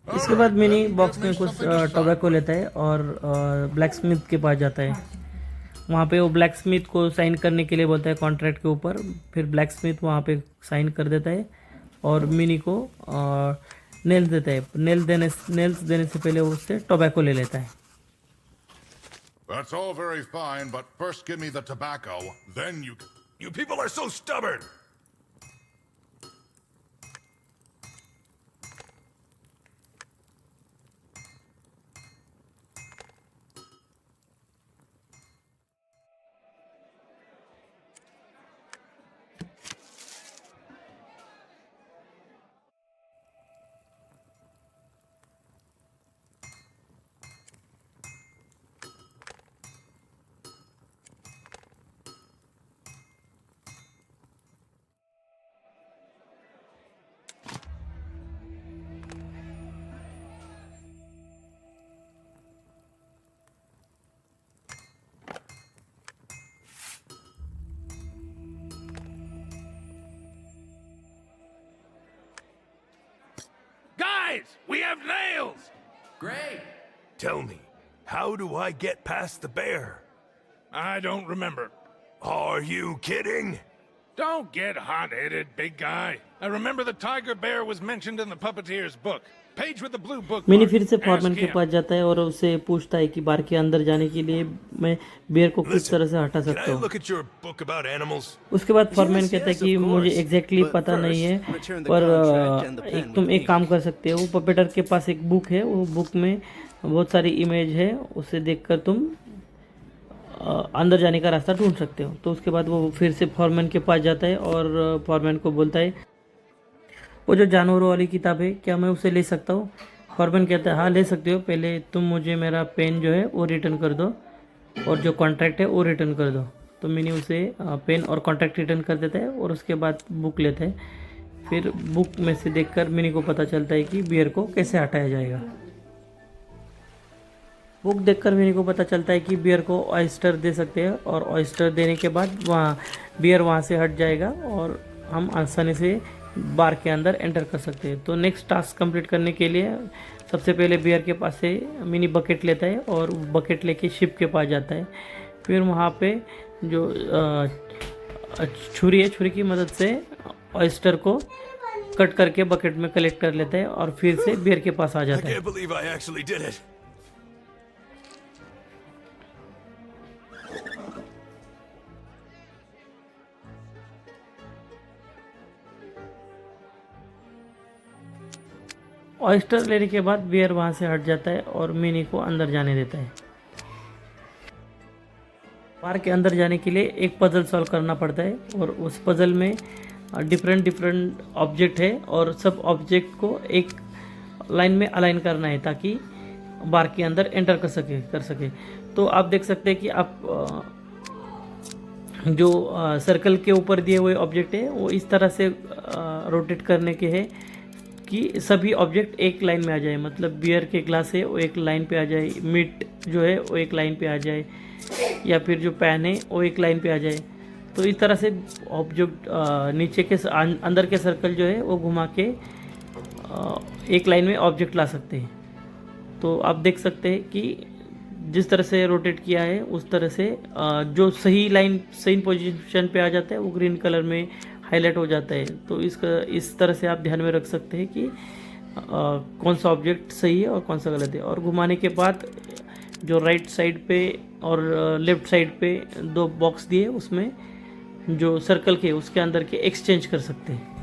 इसके बाद मिनी बॉक्स में कुछ टोबैको लेता है और ब्लैक स्मिथ के पास जाता है। वहाँ पे वो ब्लैक स्मिथ को साइन करने के लिए बोलता है कॉन्ट्रैक्ट के ऊपर। फिर ब्लैक स्मिथ वहाँ पे साइन कर देता है और मिनी को नेल्स देता है। नेल्स देने से पहले वो उससे टोबैको ले लेता है। That's all very fine, but first give me the tobacco, then you... You people are so stubborn! Guys, we have nails! Great. Tell me, how do I get past the bear? I don't remember. Are you kidding? Don't get hot-headed, big guy. I remember the tiger bear was mentioned in the puppeteer's book. page with the blue book. Mini फिर से foreman के पास जाता है और उससे पूछता है कि बार के अंदर जाने के लिए मैं बियर को किस तरह से हटा Can सकता I हूँ। look at your book about animals? उसके बाद फॉरमैन Yes, कहता है yes, कि of मुझे course. एग्जैक्टली But पता नहीं है, first, return the पर contract and the pen with तुम एक me. काम कर सकते हो। पपेटर के पास एक बुक है, वो बुक में बहुत सारी इमेज है, उसे देखकर तुम अंदर जाने का रास्ता ढूंढ सकते हो। तो उसके बाद वो फिर से फॉरमैन के पास जाता है और फॉरमैन को बोलता है वो जो जानवरों वाली किताब है क्या मैं उसे ले सकता हूँ। फॉरमैन कहता है हाँ ले सकते हो, पहले तुम मुझे मेरा पेन जो है वो रिटर्न कर दो और जो कॉन्ट्रैक्ट है वो रिटर्न कर दो। तो मिनी उसे पेन और कॉन्ट्रैक्ट रिटर्न कर देता है और उसके बाद बुक लेता है। फिर बुक में से देखकर मिनी को पता चलता है कि बियर को कैसे हटाया जाएगा। बुक देखकर मिनी को पता चलता है कि बियर को ऑयस्टर दे सकते हैं और ऑयस्टर देने के बाद बियर वहाँ से हट जाएगा और हम आसानी से बार के अंदर एंटर कर सकते हैं। तो नेक्स्ट टास्क कंप्लीट करने के लिए सबसे पहले बियर के पास से मिनी बकेट लेता है और बकेट लेके शिप के पास जाता है। फिर वहाँ पे जो छुरी है, छुरी की मदद से ऑयस्टर को कट करके बकेट में कलेक्ट कर लेता है और फिर से बियर के पास आ I जाता है। can't believe I actually did it. Oyster लेने के बाद बियर वहाँ से हट जाता है और मिनी को अंदर जाने देता है। बार के अंदर जाने के लिए एक पजल सॉल्व करना पड़ता है और उस पजल में डिफरेंट ऑब्जेक्ट है और सब ऑब्जेक्ट को एक लाइन में अलाइन करना है ताकि बार के अंदर एंटर कर सके। तो आप देख सकते हैं कि आप जो सर्कल के ऊपर दिए हुए ऑब्जेक्ट है वो इस तरह से रोटेट करने के हैं कि सभी ऑब्जेक्ट एक लाइन में आ जाए। मतलब बियर के ग्लास है वो एक लाइन पे आ जाए, मीट जो है वो एक लाइन पे आ जाए, या फिर जो पैन है वो एक लाइन पे आ जाए। तो इस तरह से ऑब्जेक्ट नीचे के अंदर के सर्कल जो है वो घुमा के एक लाइन में ऑब्जेक्ट ला सकते हैं। तो आप देख सकते हैं कि जिस तरह से रोटेट किया है उस तरह से जो सही लाइन सही पोजीशन पे आ जाता है वो ग्रीन कलर में हाईलाइट हो जाता है। तो इस तरह से आप ध्यान में रख सकते हैं कि कौन सा ऑब्जेक्ट सही है और कौन सा गलत है। और घुमाने के बाद जो राइट साइड पे और लेफ्ट साइड पे दो बॉक्स दिए उसमें जो सर्कल के उसके अंदर के एक्सचेंज कर सकते हैं।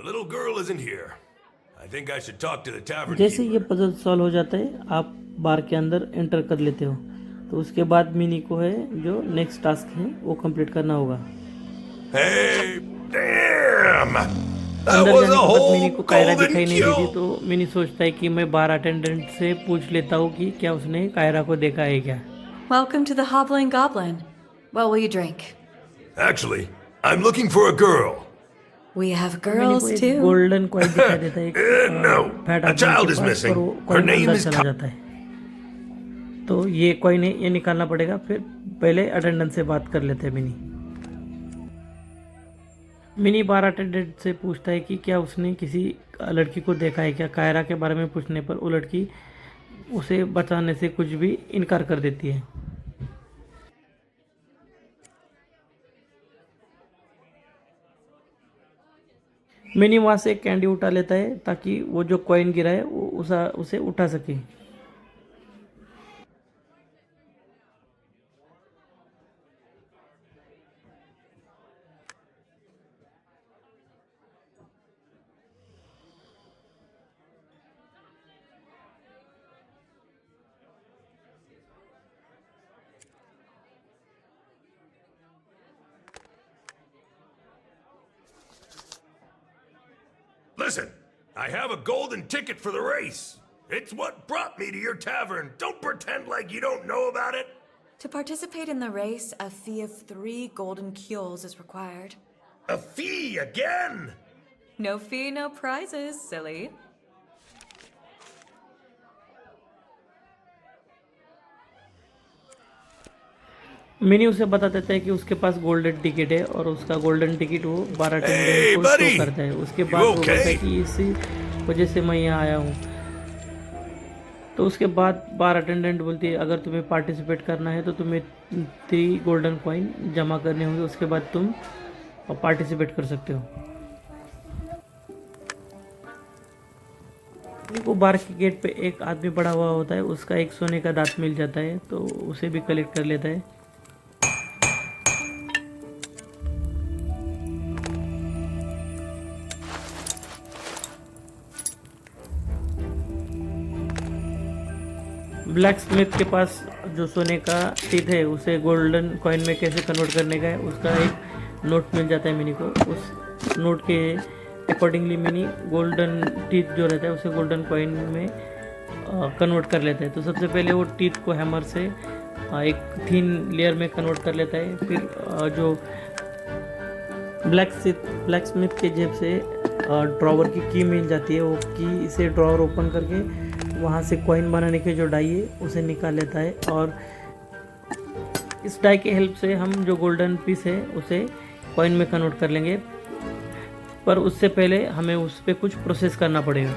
little girl isn't here. I think I should talk to the tavern जैसे keeper. ये पजल सॉल्व हो जाता है आप बार के अंदर एंटर कर लेते हो, तो उसके बाद मिनी को है जो नेक्स्ट टास्क है वो कंप्लीट करना होगा। Hey, damn! That अंदर was जाने a के बाद मिनी whole को कायरा golden दिखाई नहीं देती, kill! तो मिनी सोचता है कि मैं बार अटेंडेंट से पूछ लेता हूँ कि क्या उसने कायरा को देखा है क्या। Welcome to the Hobbling Goblin. What will you drink? Actually, I'm looking for a girl. We have mini girls को एक too. गोल्डन कॉइन दिखाई देता है, No, फैट a आदमी child के is पास, missing. और वो Her कॉइन name अंदर is चला जाता है। तो ये कॉइन है, ये निकालना पड़ेगा, फिर पहले अटेंडेंट से बात कर लेते हैं मिनी। मिनी बार अटेंडेंट से पूछता है कि क्या उसने किसी लड़की को देखा है क्या। कायरा के बारे में पूछने पर वो लड़की उसे बताने से कुछ भी इनकार कर देती है। मिनी वहाँ से कैंडी उठा लेता है ताकि वो जो कॉइन गिरा है वो उसे उठा सके। Listen, I have a golden ticket for the race. It's what brought me to your tavern. Don't pretend like you don't know about it. To participate in the race, a fee of 3 golden cules is required. A fee again? No fee, no prizes, silly. Mini उसे बता देता है कि उसके पास golden ticket है और उसका golden ticket वो बार Hey, अटेंडेंट को buddy! शो करता है। उसके You बाद वो okay? कहता है कि इसी वजह से मैं यहाँ आया हूँ। तो उसके बाद बार अटेंडेंट बोलती है अगर तुम्हें पार्टिसिपेट करना है तो तुम्हें 3 गोल्डन कॉइन जमा करने होंगे, उसके बाद तुम पार्टिसिपेट कर सकते हो। वो बार के गेट पे एक आदमी पड़ा हुआ होता है, उसका एक सोने का दांत मिल जाता है, तो उसे भी कलेक्ट कर लेता है। ब्लैक स्मिथ के पास जो सोने का टीथ है उसे गोल्डन कॉइन में कैसे कन्वर्ट करने का है, उसका एक नोट मिल जाता है मिनी को। उस नोट के अकॉर्डिंगली मिनी गोल्डन टीथ जो रहता है उसे गोल्डन कॉइन में कन्वर्ट कर लेता है। तो सबसे पहले वो टीथ को हैमर से एक थिन लेयर में कन्वर्ट कर लेता है। फिर जो ब्लैक स्मिथ के जेब से ड्रॉवर की की मिल जाती है, वो की से ड्रॉवर ओपन करके वहाँ से कॉइन बनाने के जो डाई है उसे निकाल लेता है, और इस डाई के हेल्प से हम जो गोल्डन पीस है उसे कॉइन में कन्वर्ट कर लेंगे। पर उससे पहले हमें उस पर कुछ प्रोसेस करना पड़ेगा।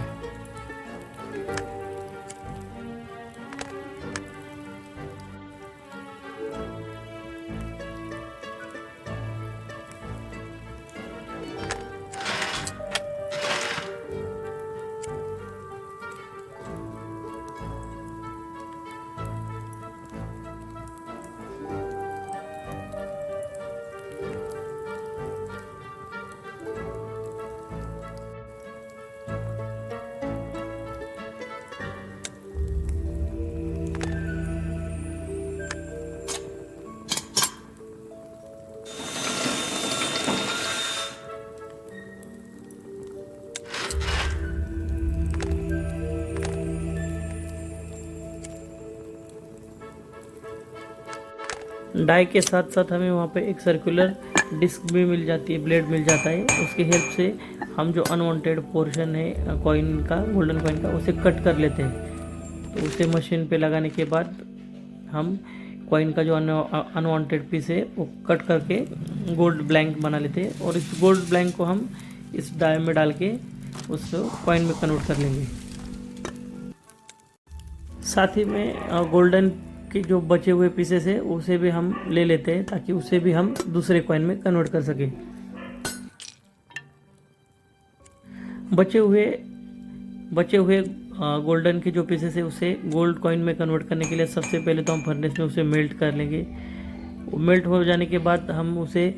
डाई के साथ साथ हमें वहाँ पे एक सर्कुलर डिस्क भी मिल जाती है, ब्लेड मिल जाता है। उसकी हेल्प से हम जो अनवांटेड पोर्शन है कॉइन का, गोल्डन कॉइन का, उसे कट कर लेते हैं। तो उसे मशीन पे लगाने के बाद हम कॉइन का जो अनवांटेड पीस है वो कट करके गोल्ड ब्लैंक बना लेते हैं, और इस गोल्ड ब्लैंक को हम इस डाई में डाल के उसको कॉइन में कन्वर्ट कर लेंगे। साथ ही में गोल्डन के जो बचे हुए पीसेस है उसे भी हम ले लेते हैं ताकि उसे भी हम दूसरे कॉइन में कन्वर्ट कर सकें। बचे हुए गोल्डन के जो पीसेस है उसे गोल्ड कॉइन में कन्वर्ट करने के लिए सबसे पहले तो हम फर्नेस में उसे मेल्ट कर लेंगे। मेल्ट हो जाने के बाद हम उसे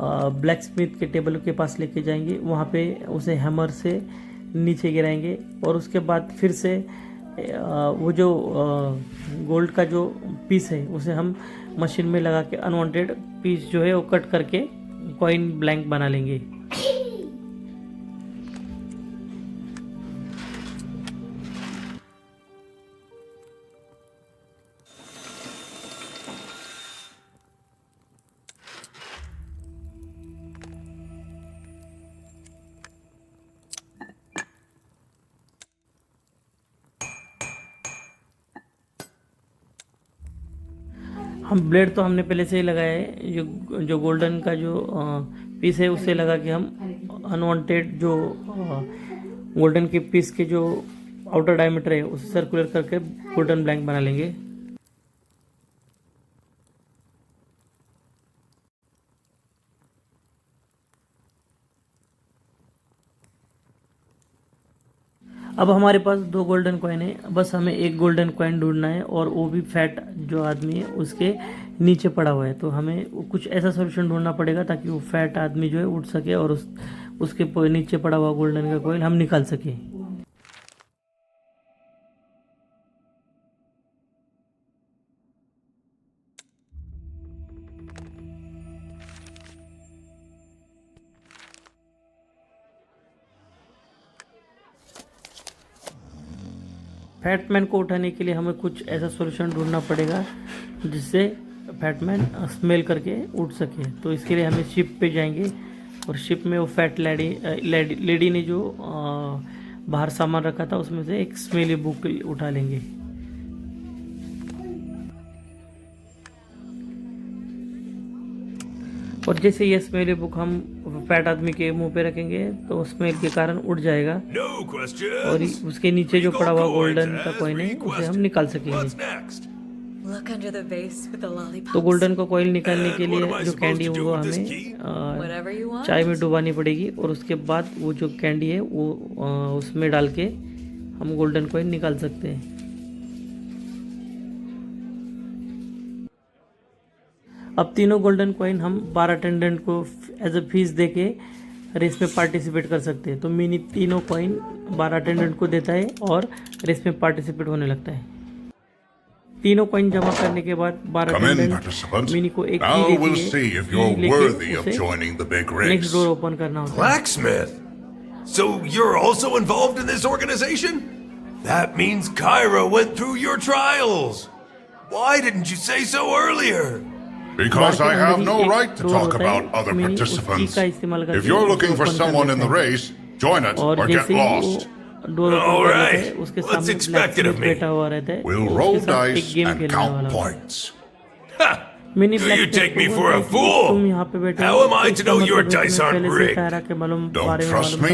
ब्लैक स्मिथ के टेबल के पास लेके जाएंगे, वहाँ पे उसे हैमर से नीचे गिराएंगे और उसके बाद फिर से वो जो गोल्ड का जो पीस है उसे हम मशीन में लगा के अनवांटेड पीस जो है वो कट करके कॉइन ब्लैंक बना लेंगे। हम ब्लेड तो हमने पहले से ही लगाया है, जो गोल्डन का जो पीस है उससे लगा के हम अनवांटेड जो गोल्डन के पीस के जो आउटर डायमीटर है उसे सर्कुलर करके गोल्डन ब्लैंक बना लेंगे। अब हमारे पास 2 गोल्डन कॉइन है, बस हमें एक गोल्डन कॉइन ढूंढना है और वो भी फैट जो आदमी है उसके नीचे पड़ा हुआ है। तो हमें कुछ ऐसा सोल्यूशन ढूंढना पड़ेगा ताकि वो फैट आदमी जो है उठ सके और उसके नीचे पड़ा हुआ गोल्डन का कॉइन हम निकाल सके। फैटमैन को उठाने के लिए हमें कुछ ऐसा सॉल्यूशन ढूंढना पड़ेगा जिससे फैटमैन स्मेल करके उठ सके। तो इसके लिए हमें शिप पे जाएंगे और शिप में वो फैट लेडी ने जो बाहर सामान रखा था उसमें से एक स्मेली बुक उठा लेंगे। और जैसे ये स्मेली बुक हम फैट आदमी के मुंह पे रखेंगे तो स्मेल के कारण उड़ जाएगा और उसके नीचे जो पड़ा हुआ गोल्डन का कॉइन है उसे हम निकाल सकेंगे। Look under the vase with the lollipops. तो गोल्डन का कॉइन निकालने के लिए जो कैंडी है वो हमें Whatever you want. चाय में डुबानी पड़ेगी और उसके बाद वो जो कैंडी है वो उसमें डाल के हम गोल्डन कॉइन निकाल सकते हैं। अब तीनों गोल्डन कॉइन हम बार अटेंडेंट को एज अ फीस दे के रेस में पार्टिसिपेट कर सकते हैं। तो मिनी तीनों कॉइन बार अटेंडेंट को देता है और रेस में पार्टिसिपेट होने लगता है। तीनों कॉइन जमा करने के बाद बार अटेंडेंट मिनी को एक की देती है, नेक्स्ट डोर ओपन करना होता है। Blacksmith? So you're also involved in this organization? That means Kyra went through your trials. Why didn't you say so earlier? Because I have no right to talk about other participants. If you're looking for someone in the race, join it or get lost. All right, what's expected of me? We'll roll dice and count points. Ha! So you take me for a fool? How am I to know your dice aren't rigged? Don't trust me?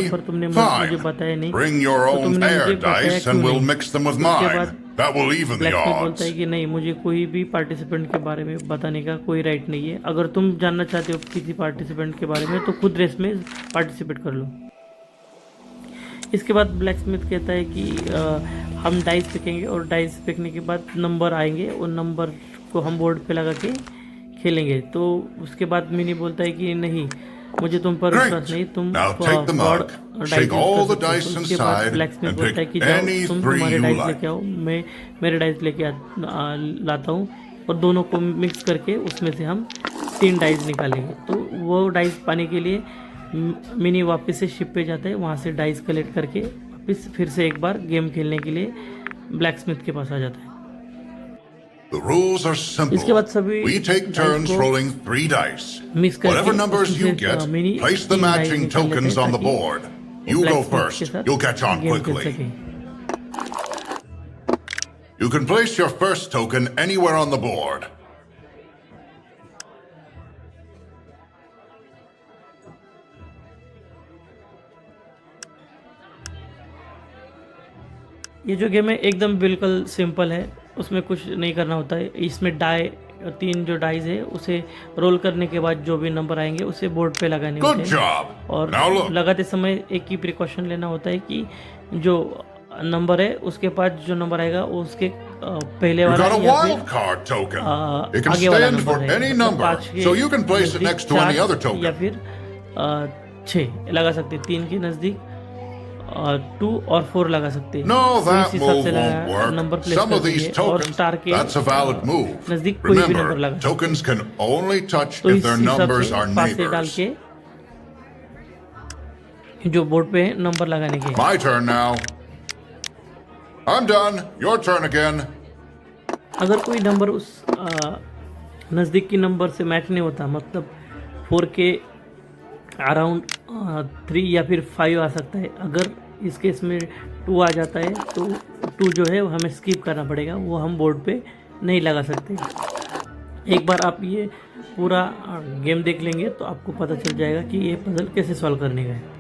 Fine. Bring your own air dice and we'll mix them with mine. That will even the blacksmith odds. बोलता है कि नहीं, मुझे कोई भी participant के बारे में बताने का कोई राइट नहीं है। अगर तुम जानना चाहते हो किसी पार्टिसिपेंट के बारे में तो खुद रेस में पार्टिसिपेट कर लो। इसके बाद ब्लैकस्मिथ कहता है कि हम डाइस फेंकेंगे और डाइस फेंकने के बाद नंबर आएंगे और नंबर को हम बोर्ड पे लगा के खेलेंगे। तो उसके बाद मिनी बोलता है कि नहीं, मुझे तुम पर विश्वास नहीं, तुम Now take the mug, shake all the dice inside, blacksmith and बोलता है pick कि जाओ any तुम three तुम्हारे you डाइस like. लेके आओ, मैं मेरे डाइस लेके लाता हूँ और दोनों को मिक्स करके उसमें से हम 3 डाइस निकालेंगे। तो वो डाइस पाने के लिए मिनी वापस से शिप पे जाता है, वहाँ से डाइस कलेक्ट करके वापस फिर से एक बार गेम खेलने के लिए ब्लैकस्मिथ के पास आ जाता है। The rules are इसके बाद simple. सभी We take dice turns को rolling 3 dice. मिक्स करके Whatever numbers you उसमें get, mini place the 3 dice matching निकाल लेते tokens हैं on the ताकि board. You go ब्लैकस्मिथ के first. साथ You'll catch on गेम खेल quickly. सके। You can place your first token anywhere on the board. ये जो गेम है एकदम बिल्कुल सिंपल है, उसमें कुछ नहीं करना होता है। इसमें 3 जो डाइस है उसे रोल करने के बाद जो भी नंबर आएंगे उसे बोर्ड पे लगाने Good होते हैं job. और Now look. लगाते समय एक ही प्रिकॉशन लेना होता है कि जो नंबर है उसके पास जो नंबर आएगा वो उसके पहले You वाला got a या wild फिर card token. It can आगे वाला stand for नंबर है, any मतलब number, 5 के so you can place it नज़दीक next to any 4 other या token. फिर 6 लगा सकते हैं, 3 के नज़दीक 2 और 4 लगा सकते हैं। No, तो that इस हिसाब move से won't number work. Place Some कर of these दीजिए और tokens, स्टार के that's a valid move. नज़दीक कोई भी नंबर Remember, लगा सकते हैं। tokens can only touch तो if इस their हिसाब numbers से are 5 से डाल neighbors. के जो बोर्ड पे है नंबर लगाने के। My turn now. I'm done. Your turn again. अगर कोई नंबर उस नज़दीक की नंबर से मैच नहीं होता, मतलब 4 के अराउंड 3 या फिर 5 आ सकता है। अगर इस केस में 2 आ जाता है तो 2 जो है वो हमें स्किप करना पड़ेगा, वो हम बोर्ड पे नहीं लगा सकते। एक बार आप ये पूरा गेम देख लेंगे तो आपको पता चल जाएगा कि ये पजल कैसे सॉल्व करने का है।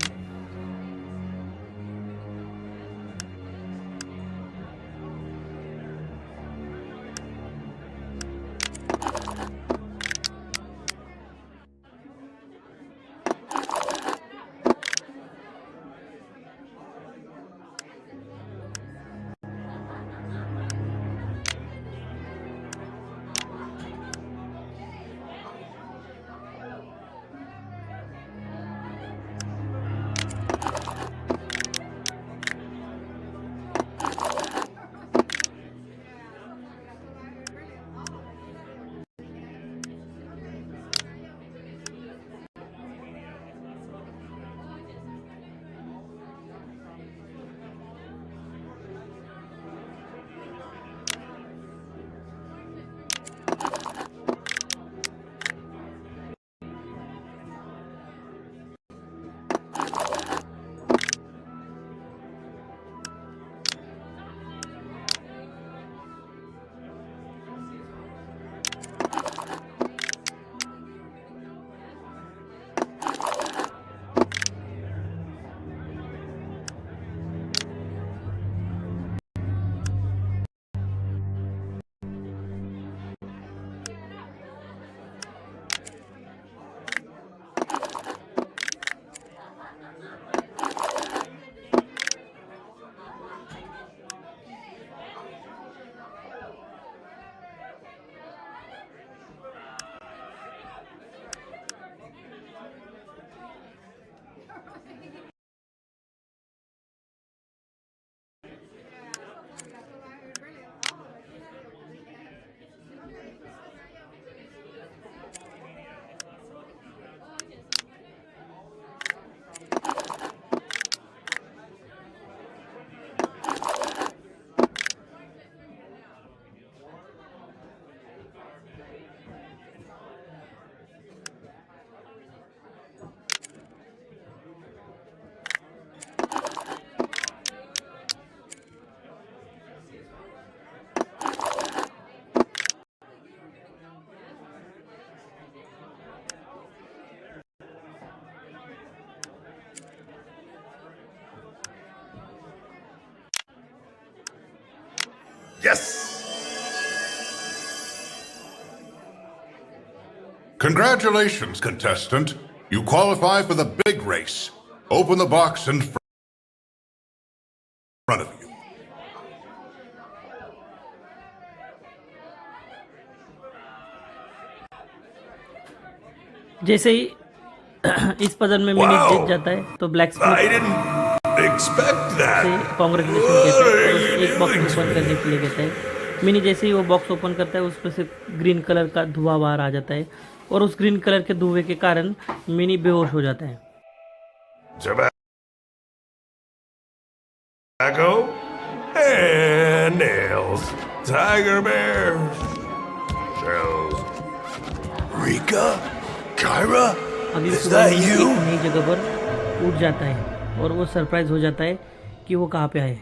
Yes! Congratulations, contestant. You qualify for the big race. Open the box in front of you. जैसे ही इस पजल में मिनी जीत जाता है तो black I didn't expect that. से कॉन्ग्रेचुलेशन कहते हैं और एक बॉक्स ओपन करने के लिए कहता है। मिनी जैसे ही वो बॉक्स ओपन करता है उस पर से ग्रीन कलर का धुआं बाहर आ जाता है और उस ग्रीन कलर के धुएं के कारण मिनी बेहोश हो जाता है। Tobacco and nails. Tiger bears. Shells. Rika? Kyra? अगली Is सुबह that मिनी you? एक नई जगह पर उठ जाता है और वो सरप्राइज हो जाता है कि वो कहाँ पे आए।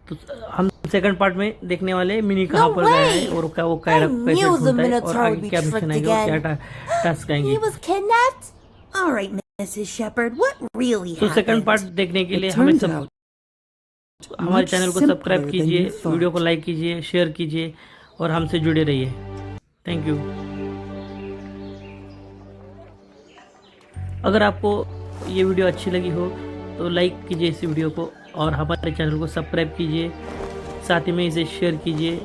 तो हम सेकंड पार्ट में देखने वाले मिनी कहाँ पर गया है और क्या वो कायरा कैसे ढूंढता है और आगे क्या मिशन आएंगे और क्या टास्क आएंगे। He was kidnapped? All right, Mrs. Shepard, what really तो सेकंड happened? पार्ट देखने के लिए It हमें turns सब out हमारे much चैनल को simpler सब्सक्राइब than कीजिए, you thought. वीडियो को लाइक कीजिए, शेयर कीजिए और हमसे जुड़े रहिए। Thank you. अगर आपको ये वीडियो अच्छी लगी हो तो लाइक कीजिए इस वीडियो को और हमारे चैनल को सब्सक्राइब कीजिए, साथ ही में इसे शेयर कीजिए।